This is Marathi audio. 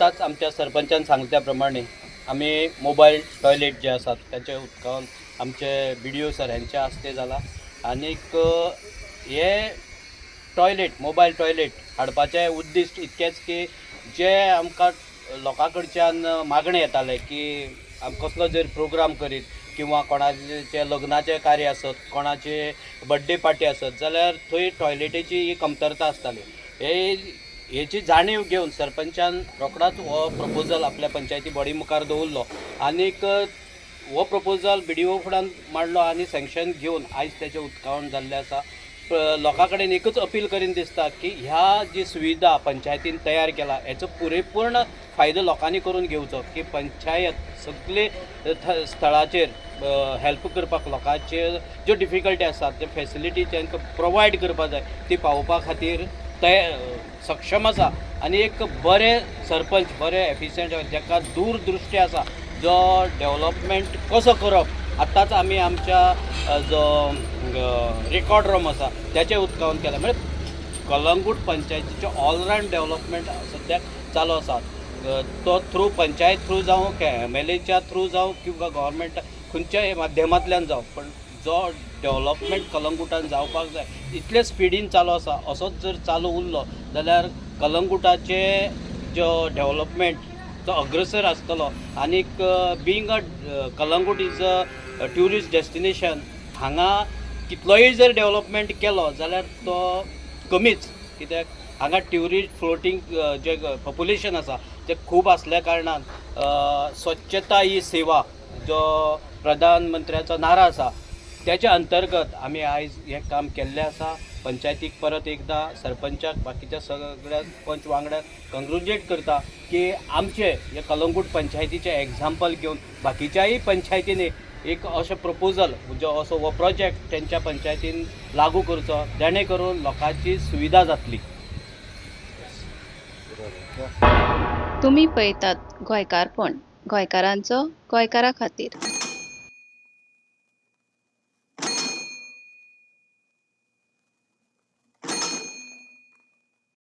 आत्ताच आमच्या सरपंचान सांगल्या प्रमाणे आम्ही मोबाईल टॉयलेट जे आसात त्याचे उदकावून आमचे BDO सर यांच्या हस्ते जाला आनीक हे मोबाईल टॉयलेट हाडपाचें उद्दिश्ट इतकेंच की जे आमकां लोकां कडच्यान मागणे येताले की कसलो जर प्रोग्राम करीत किंवा कोणाचे लग्नाचे कार्य आसत, कोणाचे बर्थडे पार्टी आसत जाल्यार थंय टॉयलेटीची कमतरता आसताली। हेची जाणीव घेवन सरपंचान रोखडाच हो प्रपोजल आपल्या पंचायती बॉडी मुखार दवरलो आनीक हो प्रपोजल BDO फुड्यान मांडलो आनी सँक्शन घेवन आयज तेचें उदकावण जाल्लें आसा। लोकां कडेन एकच अपील करीन दिसता की ह्या जी सुविधा पंचायतीन तयार केला हेचो पुरेपूर्ण फायदो लोकांनी करून घेवचो की पंचायत सगळे स्थळाचेर हेल्प करपाक लोकांचे ज्यो डिफिकल्टी आसात ते फॅसिलिटी तांकां प्रोवायड करपा जाय ती पावोवपा खातीर सक्षम आसा आनी एक बरे सरपंच बरे एफिशियंट जाका दूरदृश्टी आसा जो डेव्हलपमेंट कसो करप आतांच आमी आमच्या जो रेकॉर्ड रूम आसा त्याचें उदकावण केलें म्हणजे कलंगूट पंचायतीचें ऑलरावंड डेव्हलपमेंट सद्याक चालू आसा। तो थ्रू पंचायत थ्रू जावं MLAच्या थ्रू जावं किंवा गव्हर्मेंट खंयच्याय माध्यमांतल्यान जावं पण जो डेव्हलपमेंट कलंगूटान जावपाक जाय इतले स्पिडीन चालू आसा असोच जर चालू उरलो जाल्यार कलंगूटाचे जो डेव्हलपमेंट तो अग्रसर आसतलो आनीक being Calangute is a tourist destination हांगा कितलोय जर डेव्हलपमेंट केलो जाल्यार तो कमीच कित्याक हांगा ट्युरिस्ट फ्लोटींग जे पॉप्युलेशन आसा ते खूब आसल्या कारणान स्वच्छता ही सेवा जो प्रधानमंत्र्याचो नारा आसा त्याच्या अंतर्गत आमी आयज हे काम केल्लें आसा। पंचायतीक परत एकदा सरपंचाक बाकीच्या सगळ्या पंच वांगड्याक कंग्रुच्युलेट करता की आमचे हे कलंगूट पंचायतीचे एग्जाम्पल घेवन बाकीच्याय पंचायतींनी एक असो प्रपोजल जो असो हो प्रोजेक्ट त्यांच्या पंचायतीन लागू करचो जेणे करून लोकांची सुविधा जातली। तुम्ही पळयतात गोंयकारपण, गोंयकारांचो गोंयकारा खातीर।